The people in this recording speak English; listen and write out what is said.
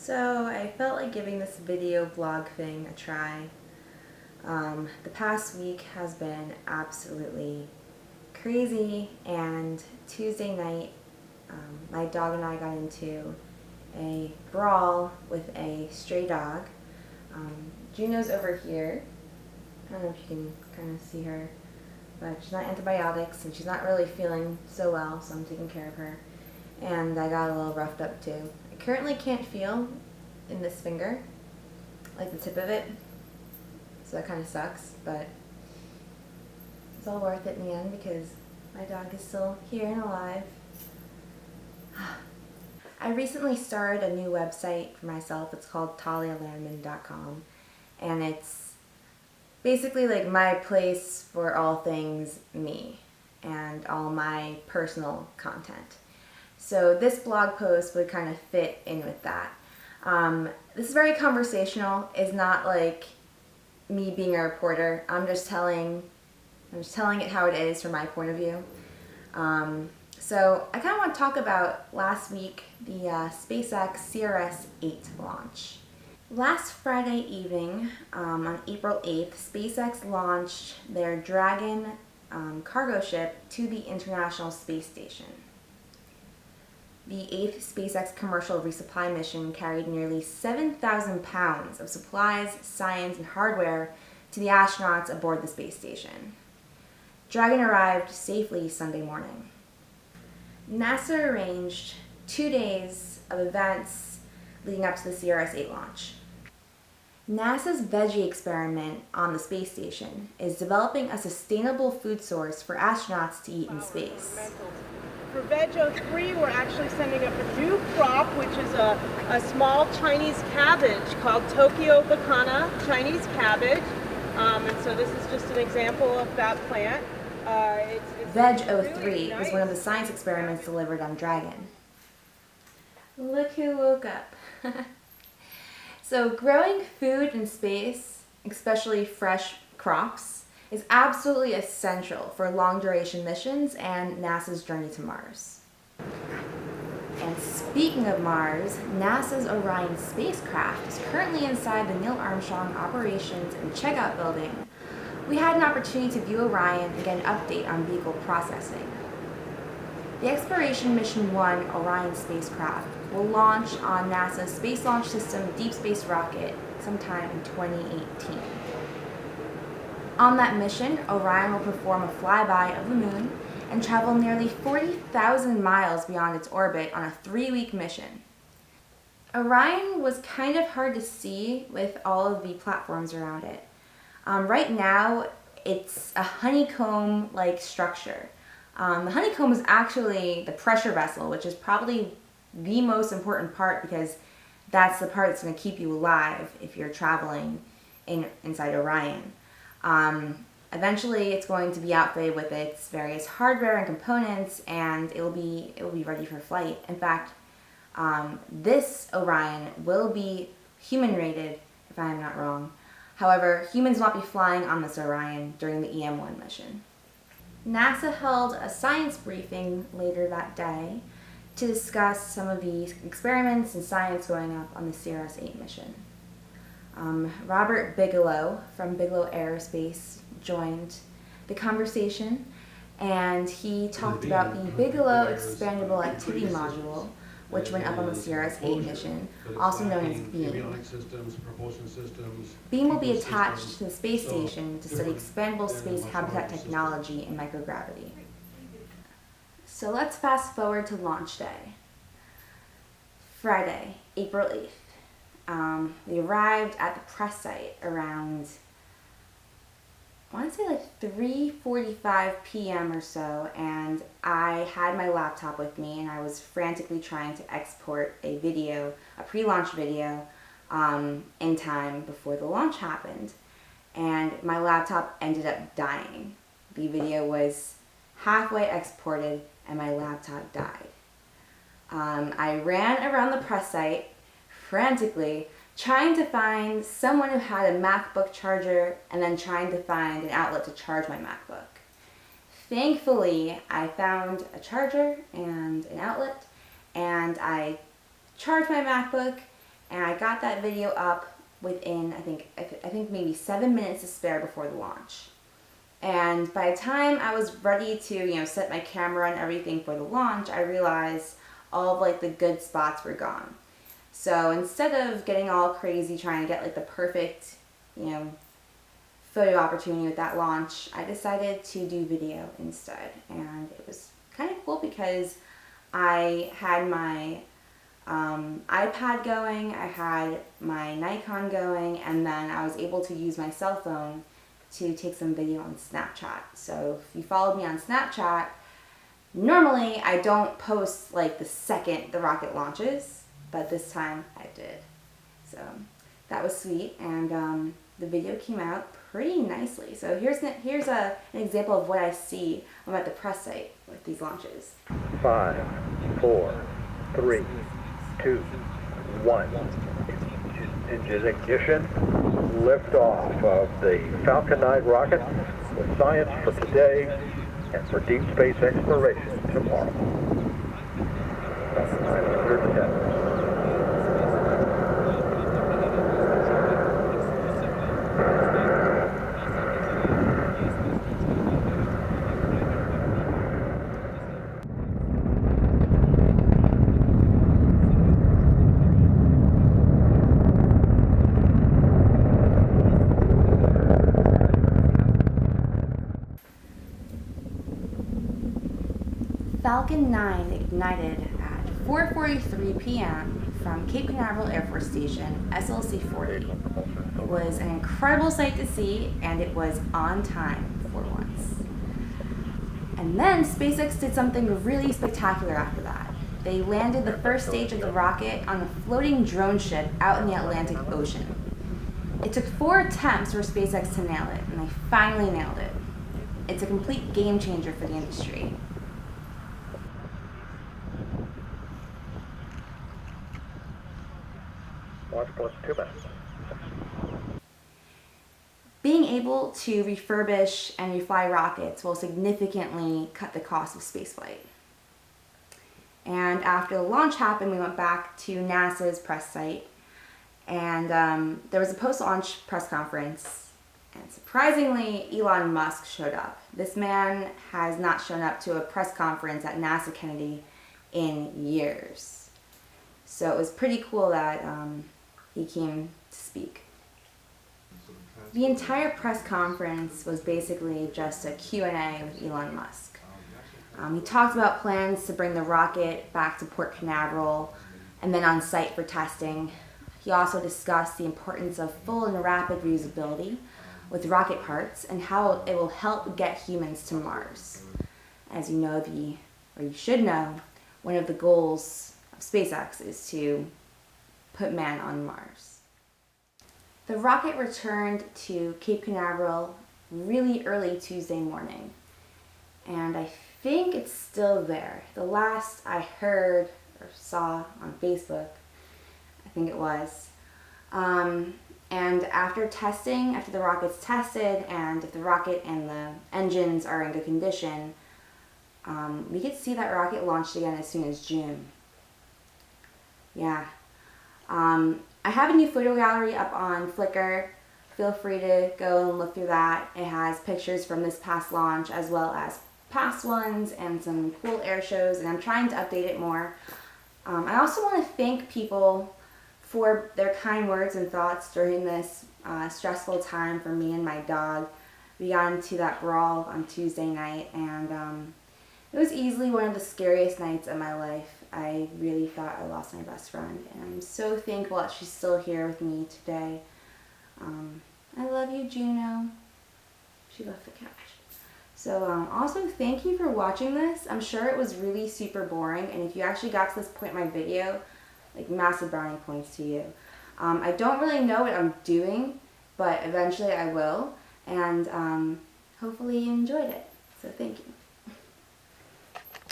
So I felt like giving this video vlog thing a try. The past week has been absolutely crazy, and Tuesday night my dog and I got into a brawl with a stray dog. Juno's over here. I don't know if you can kind of see her, but she's on antibiotics and she's not really feeling so well, so I'm taking care of her. And I got a little roughed up too. I currently can't feel in this finger, like the tip of it, so that kind of sucks, but it's all worth it in the end because my dog is still here and alive. I recently started a new website for myself. It's called talialandman.com, and it's basically like my place for all things me and all my personal content. So this blog post would kind of fit in with that. This is very conversational. It's not like me being a reporter. I'm just telling it how it is from my point of view. So I kind of want to talk about last week, the SpaceX CRS-8 launch. Last Friday evening, on April 8th, SpaceX launched their Dragon cargo ship to the International Space Station. The 8th SpaceX commercial resupply mission carried nearly 7,000 pounds of supplies, science, and hardware to the astronauts aboard the space station. Dragon arrived safely Sunday morning. NASA arranged 2 days of events leading up to the CRS-8 launch. NASA's veggie experiment on the space station is developing a sustainable food source for astronauts to eat in space. For Veg 03, we're actually sending up a new crop, which is a small Chinese cabbage called Tokyo Bacana Chinese cabbage. And so this is just an example of that plant. Veg 03 was one of the science experiments delivered on Dragon. Look who woke up. So growing food in space, especially fresh crops, is absolutely essential for long-duration missions and NASA's journey to Mars. And speaking of Mars, NASA's Orion spacecraft is currently inside the Neil Armstrong Operations and Checkout Building. We had an opportunity to view Orion and get an update on vehicle processing. The Exploration Mission 1 Orion spacecraft will launch on NASA's Space Launch System Deep Space rocket sometime in 2018. On that mission, Orion will perform a flyby of the moon and travel nearly 40,000 miles beyond its orbit on a 3-week mission. Orion was kind of hard to see with all of the platforms around it. Right now, it's a honeycomb-like structure. The honeycomb is actually the pressure vessel, which is probably the most important part because that's the part that's going to keep you alive if you're traveling inside Orion. Eventually, it's going to be outfitted with its various hardware and components, and it will be ready for flight. In fact, this Orion will be human-rated, if I am not wrong. However, humans will not be flying on this Orion during the EM-1 mission. NASA held a science briefing later that day to discuss some of the experiments and science going up on the CRS-8 mission. Robert Bigelow from Bigelow Aerospace joined the conversation, and he talked about the Bigelow Expandable Activity Module, which went up on the CRS-8 mission, also known as BEAM. BEAM will be attached to the space station to study expandable space habitat technology and microgravity. So let's fast forward to launch day. Friday, April 8th. We arrived at the press site around, I want to say like 3:45 p.m. or so, and I had my laptop with me and I was frantically trying to export a video, a pre-launch video, in time before the launch happened. And my laptop ended up dying. The video was halfway exported and my laptop died. I ran around the press site frantically, trying to find someone who had a MacBook charger and then trying to find an outlet to charge my MacBook. Thankfully, I found a charger and an outlet, and I charged my MacBook and I got that video up within, I think maybe 7 minutes to spare before the launch. And by the time I was ready to, set my camera and everything for the launch, I realized all of like the good spots were gone. So instead of getting all crazy trying to get like the perfect, photo opportunity with that launch, I decided to do video instead. And it was kind of cool because I had my iPad going, I had my Nikon going, and then I was able to use my cell phone to take some video on Snapchat. So if you followed me on Snapchat, normally I don't post like the second the rocket launches, but this time I did. So that was sweet, and the video came out pretty nicely. So here's an example of what I see when I'm at the press site with these launches. 5, 4, 3, 2, 1. Engine ignition. Liftoff of the Falcon 9 rocket with science for today and for deep space exploration tomorrow. Falcon 9 is clear to heaven. Falcon 9 ignited at 4:43 p.m. from Cape Canaveral Air Force Station, SLC-40. It was an incredible sight to see, and it was on time for once. And then SpaceX did something really spectacular after that. They landed the first stage of the rocket on a floating drone ship out in the Atlantic Ocean. It took 4 attempts for SpaceX to nail it, and they finally nailed it. It's a complete game changer for the industry. Launch plus 2 minutes. Being able to refurbish and refly rockets will significantly cut the cost of spaceflight. And after the launch happened, we went back to NASA's press site, and there was a post-launch press conference, and surprisingly, Elon Musk showed up. This man has not shown up to a press conference at NASA Kennedy in years. So it was pretty cool that he came to speak. The entire press conference was basically just a Q&A with Elon Musk. He talked about plans to bring the rocket back to Port Canaveral and then on site for testing. He also discussed the importance of full and rapid reusability with rocket parts and how it will help get humans to Mars. As you know, or you should know, one of the goals of SpaceX is to put man on Mars. The rocket returned to Cape Canaveral really early Tuesday morning, and I think it's still there. The last I heard or saw on Facebook, I think it was. And after the rocket's tested, and if the rocket and the engines are in good condition, we could see that rocket launched again as soon as June. Yeah. I have a new photo gallery up on Flickr. Feel free to go and look through that. It has pictures from this past launch as well as past ones and some cool air shows, and I'm trying to update it more. I also want to thank people for their kind words and thoughts during this stressful time for me and my dog. We got into that brawl on Tuesday night, and it was easily one of the scariest nights of my life. I really thought I lost my best friend, and I'm so thankful that she's still here with me today. I love you, Juno. She left the couch. So also thank you for watching this. I'm sure it was really super boring, and if you actually got to this point in my video, like massive brownie points to you. I don't really know what I'm doing, but eventually I will, and hopefully you enjoyed it. So thank you.